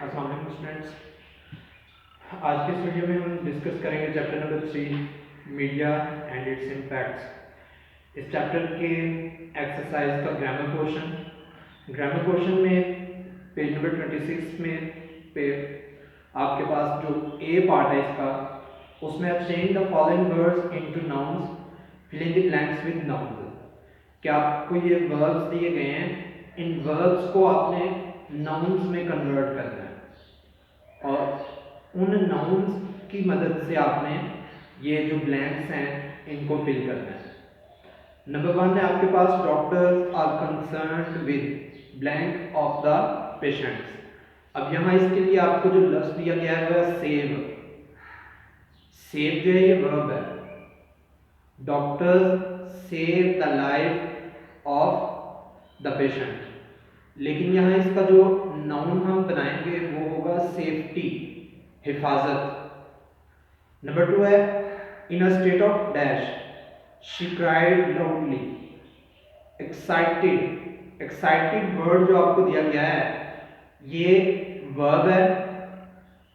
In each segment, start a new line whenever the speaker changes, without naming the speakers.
अस्सलाम वालेकुम स्टूडेंट्स। आज के इस वीडियो में हम डिस्कस करेंगे chapter number 3 media and it's impacts. इस चैप्टर के एक्सरसाइज का ग्रामर पोर्शन में पेज नंबर 26 में पे आपके पास जो ए पार्ट है इसका, उसमें आप change the following words into nouns, fill in the blanks with nouns. क्या आपको ये वर्ब्स दिए गए हैं, इन वर्ब्स को आपने नाउन्स में कन्वर्ट करना है और उन नाउन्स की मदद से आपने ये जो ब्लैंक्स हैं इनको फिल करना है। नंबर 1 है आपके पास doctors are concerned with blank of the patients. अब यहाँ इसके लिए आपको जो लफ्ज दिया गया है वह सेव। सेव जो है ये वर्ब है। Doctors save the life of the patient, लेकिन यहाँ इसका जो नाउन हम बनाएंगे वो होगा सेफ्टी, हिफाजत। नंबर 2 है in a state of dash she cried loudly. Excited, excited word जो आपको दिया गया है ये वर्ब है।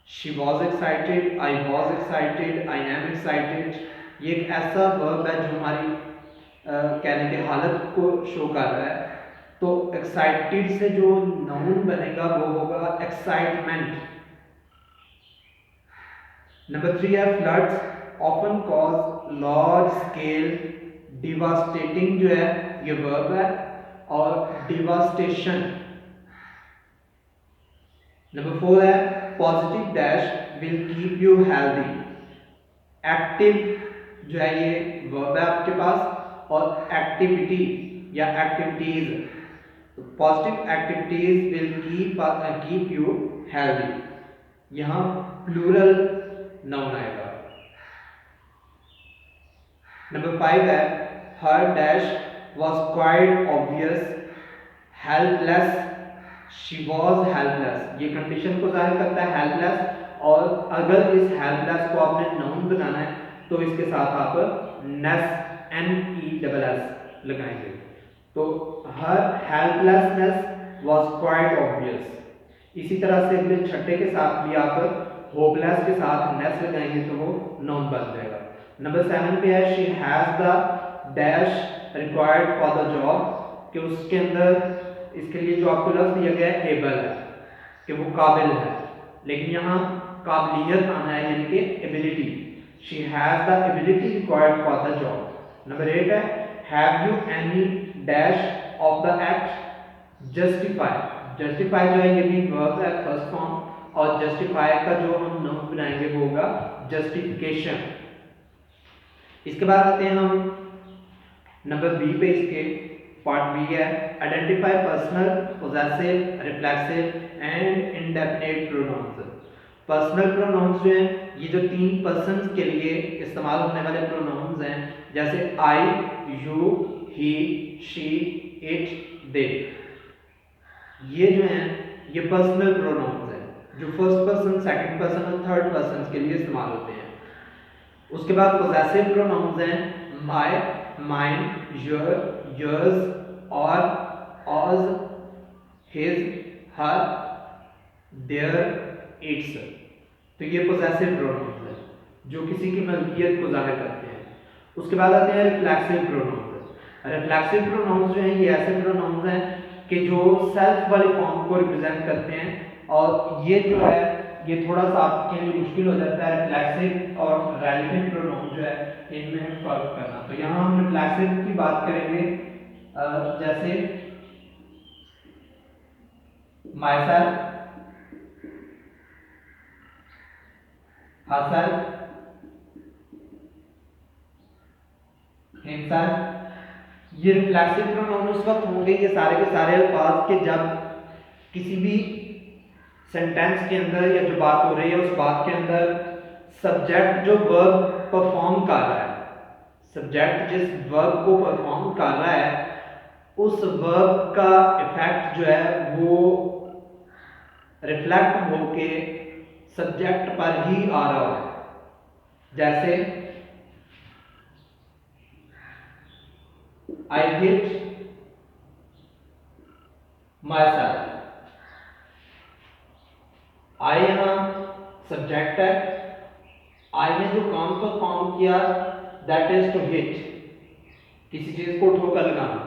She was excited, I was excited, I am excited. ये एक ऐसा वर्ब है जो हमारी कहने की हालत को शो कर रहा है। तो एक्साइटेड से जो नाउन बनेगा वो होगा एक्साइटमेंट। नंबर 3 है floods often cause large scale devastating, जो है ये वर्ब है, और डिवास्टेशन। नंबर 4 है positive dash will keep you healthy. Active जो है ये वर्ब है आपके पास, और एक्टिविटी या activities, positive activities will keep you healthy. यहां प्लूरल नाउन आएगा। नंबर 5 है her dash was quite obvious helpless, she was helpless. ये कंडीशन को जाहिर करता है हेल्पलेस, और अगर इस हेल्पलेस को आपने नाउन बनाना है तो इसके साथ आप नेस NESS लगाएंगे। तो हर हेल्पलेसनेस वॉज क्वाइट ऑब्वियस। इसी तरह से अगले छठे के साथ भी आप होपलेस के साथ नेस लगाएंगे तो वो नाउन बन जाएगा। नंबर 7 पे है she has the dash required for the job, कि उसके अंदर इसके लिए जो आपको लफ्ज दिया गया है एबल है, कि वो काबिल है, लेकिन यहाँ काबिलियत आना है यानी कि ability. She has the ability required for the job. Number 8 है have you any dash of the act justify. Justify जो है ये भी वर्ब है फर्स्ट फॉर्म, और जस्टिफाई का जो हम नाउन बनाएंगे वो होगा जस्टिफिकेशन। इसके बाद आते हैं हम नंबर बी पे। इसके पार्ट बी है identify personal, possessive, reflexive and indefinite pronouns. Personal pronouns जो हैं ये जो 3 पर्सन्स के लिए इस्तेमाल होने वाले प्रोनाउंस हैं, जैसे आई, यू, ही, शी, इट, दे, ये जो हैं ये पर्सनल प्रोनाउंस हैं जो फर्स्ट पर्सन, सेकंड पर्सन और थर्ड पर्सन के लिए इस्तेमाल होते हैं। उसके बाद पोजेसिव प्रोनाउंस हैं माय, माइन, योर, योर्स, और, ऑज, हिज, हर, देयर, इट्स। तो ये पोजेसिव प्रोनाउंस है जो किसी की मलकियत को जाहिर करते हैं। उसके बाद आते हैं रिफ्लेक्सिव प्रोनाउंस। रिफ्लेक्सिव प्रोनाउंस जो हैं ये ऐसे प्रोनाउंस हैं कि जो सेल्फ वाली फॉर्म को रिप्रेजेंट करते हैं, और ये जो है ये थोड़ा सा आपके लिए मुश्किल हो जाता है रिफ्लेक्सिव और रिलेटिव प्रोनाउन जो है इनमें फर्क करना। तो यहाँ हम रिफ्लेक्सिव की बात करेंगे, जैसे myself, herself, himself। ये रिफ्लेक्सिव प्रोनाउन उस वक्त होंगे ये सारे के सारे अल्फाज के जब किसी भी सेंटेंस के अंदर या जो बात हो रही है उस बात के अंदर सब्जेक्ट जो वर्ब परफॉर्म कर रहा है, सब्जेक्ट जिस वर्ब को परफॉर्म कर रहा है उस वर्ब का इफेक्ट जो है वो रिफ्लेक्ट होके सब्जेक्ट पर ही आ रहा है। जैसे आई हिट माई सेल्फ। आई यहाँ सब्जेक्ट है, आई ने जो काम परफॉर्म किया दैट इज टू हिट, किसी चीज को ठोकर लगाना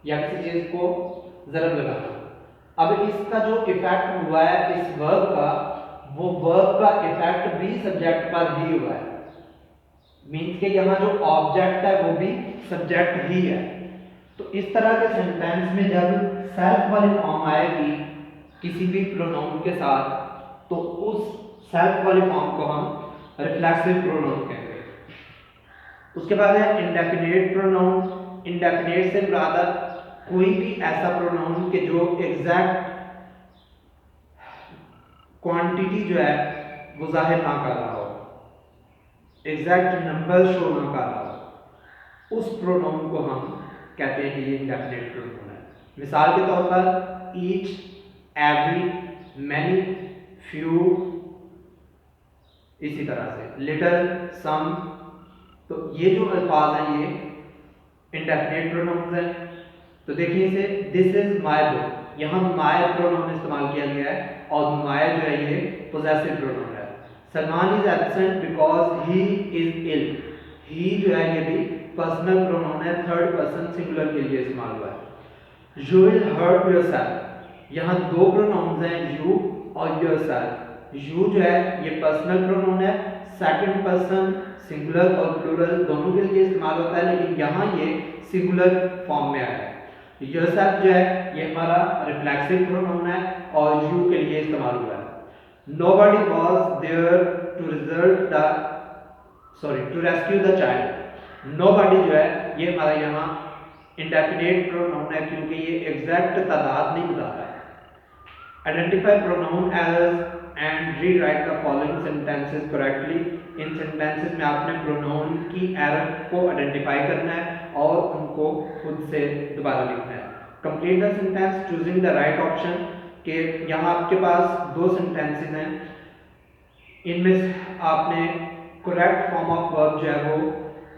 या किसी चीज को जरब लगाना। अब इसका जो इफेक्ट हुआ है इस वर्ब का, वो वर्ब का इफेक्ट भी सब्जेक्ट पर ही हुआ है, मीन्स के यहाँ जो ऑब्जेक्ट है वो भी सब्जेक्ट ही है। तो इस तरह के सेंटेंस में जब सेल्फ वाली फॉर्म आएगी किसी भी प्रोनाउन के साथ, तो उस सेल्फ वाली फॉर्म को हम रिफ्लेक्सिव प्रोनाउन कहेंगे। उसके बाद है इंडेफिनिट प्रोनाउन। इंडेफिनिट से मुराद कोई भी ऐसा प्रोनाउन के जो एग्जैक्ट क्वांटिटी जो है वो जाहिर ना कर रहा हो, एग्जैक्ट नंबर शो ना कर रहा हो, उस प्रोनाउन को हम कहते हैं कि ये इंडेफिनिट प्रोनाउन है। मिसाल के तौर पर ईच, एवरी, मैनी, फ्यू, इसी तरह से लिटिल, सम। तो ये जो अल्फाज हैं ये इंडेफिनिट प्रोनाउंस हैं। तो देखिए इसे दिस इज माय बुक, यहाँ माय प्रोनाउन इस्तेमाल किया गया है और माय जो है ये पोजेसिव प्रोनाउन है। Salman is absent because he is ill, he जो है ये भी पर्सनल प्रोनाउन है, थर्ड पर्सन सिंगुलर के लिए इस्तेमाल हुआ है। यू विल हर्ट योरसेल्फ, यहाँ दो प्रोनाउंस हैं यू और योरसेल्फ। यू जो है ये पर्सनल प्रोनाउन है, सेकंड पर्सन सिंगुलर और प्लूरल दोनों के लिए इस्तेमाल होता है, लेकिन यहाँ ये सिंगुलर फॉर्म में आया है। योरसेल्फ जो है ये हमारा रिफ्लेक्सिव प्रोनाउन है और यू के लिए इस्तेमाल हुआ है। Nobody was there to rescue the child. Nobody जो है ये हमारा यहाँ इंडेफिनिट प्रोनाउन है क्योंकि ये एग्जैक्ट तादाद नहीं बता रहा है। Identify pronoun errors and rewrite the following sentences correctly. In sentences में आपने प्रोनाउन की एरर को आइडेंटिफाई करना है और उनको खुद से दोबारा लिखना है। Complete the sentence choosing the right option, के यहाँ आपके पास दो सेंटेंसेस हैं, इनमें आपने करेक्ट फॉर्म ऑफ वर्ब जो है वो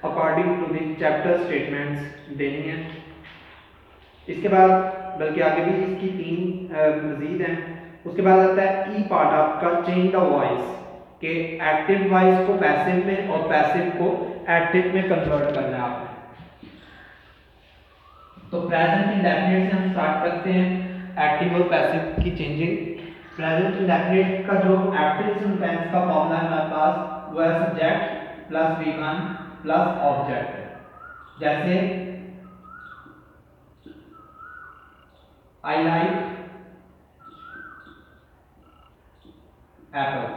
according to the chapter statements देनी है। इसके बाद बल्कि आगे भी इसकी तीन मजीद हैं। उसके बाद आता है ई पार्ट आपका चेंज द वॉइस, के एक्टिव वॉइस को पैसिव में और पैसिव को एक्टिव में कन्वर्ट करना है आपने। तो प्रेजेंट इंडेफिनिट से हम स्टार्ट करते हैं एक्टिव और पैसिव की चेंजिंग। प्रेजेंट इंडेफिनिट का जो एक्टिव सेंटेंस का फॉर्मूला है हमारे पास वो है subject plus V1 plus object. जैसे आई लाइक एप्पल्स।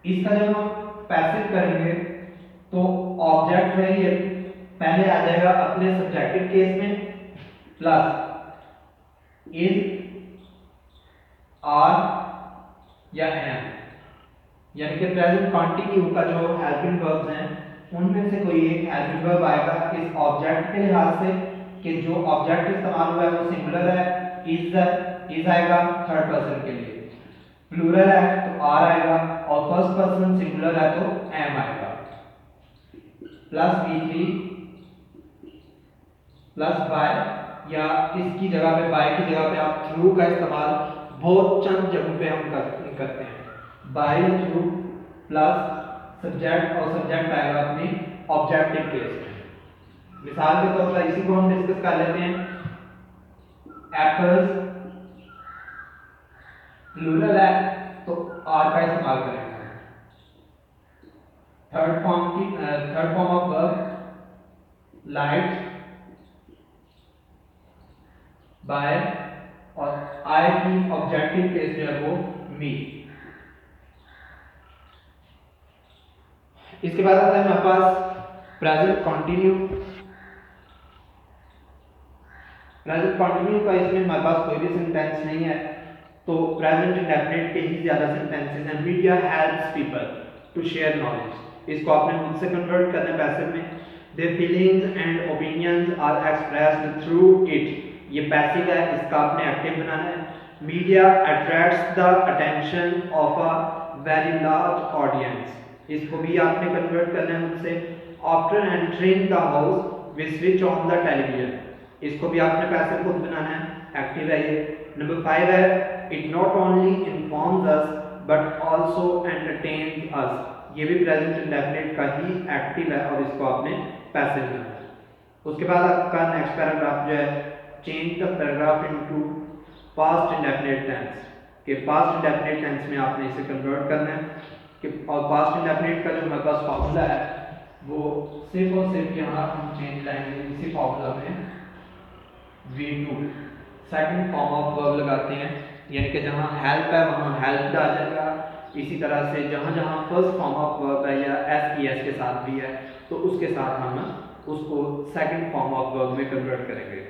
इसका जब हम पैसिव करेंगे तो ऑब्जेक्ट जो है ये पहले आ जाएगा अपने सब्जेक्टिव केस में प्लस इज, आर या एम, यानी कि प्रेजेंट कंटिन्यू का जो हेल्पिंग वर्ब्स हैं उनमें से कोई एक हेल्पिंग वर्ब आएगा इस ऑब्जेक्ट के लिहाज से कि जो ऑब्जेक्ट इस्तेमाल हुआ है वो सिंगुलर है, इज आएगा थर्ड पर्सन के लिए, प्लूरल है तो आर आएगा और फर्स्ट पर्सन सिंगुलर है तो एम आएगा, प्लस V3 प्लस बाय, या इसकी जगह पे बाय की जगह पे आप थ्रू का इस्तेमाल बहुत चंद जगहों पे हम करते हैं। बाय थ्रू प्लस सब्जेक्ट और सब्जेक्ट आएगा अपनी ऑब्जेक्टिव केस में। मिसाल के तौर पर इसी को हम डिस्कस कर लेते हैं। एप्पल्स प्लूरल है तो आर का इस्तेमाल करेंगे। Third form of verb light by और आई की ऑब्जेक्टिव केस जो है वो मी। इसके बाद आता है हमारे पास प्रेजेंट कंटिन्यू। प्रेजेंट कंटिन्यू का इसमें हमारे पास कोई भी सेंटेंस नहीं है तो प्रेजेंट इंडेफिनिट के ही ज्यादा सेंटेंसेस हैं। Media helps people to share knowledge, इसको आपने खुद से कन्वर्ट करना है पैसिव में। Their feelings and opinions are expressed through it, ये पैसिव है, इसका आपने एक्टिव बनाना है। Media attracts the attention of a very large audience, इसको भी आपने कन्वर्ट करना है मुझसे। After entering the house we switch on the television, इसको भी आपने पैसिव खुद बनाना है, एक्टिव है ये। नंबर 5 है it not only informs us but also entertains us. ये भी प्रेजेंट इंडेफिनिट का ही एक्टिव है और इसको आपने पैसिव करना है। उसके बाद आपका नेक्स्ट पैराग्राफ जो है change the paragraph into past indefinite tense कि पास्ट इंडेफिनिट टेंस में आपने इसे कन्वर्ट करना है कि और पास्ट इंडेफिनिट का जो हमारे पास फॉर्मूला है वो सिर्फ और सिर्फ यहाँ हम चेंज लाएंगे इसी फॉर्मूला में V2 second form of verb लगाते हैं यानी कि जहाँ हेल्प है वहाँ हेल्प्ड आ जाएगा। इसी तरह से जहाँ जहाँ फर्स्ट फॉर्म ऑफ वर्ब है या एस के साथ भी है तो उसके साथ हम उसको सेकंड फॉर्म ऑफ वर्ब में कन्वर्ट करेंगे।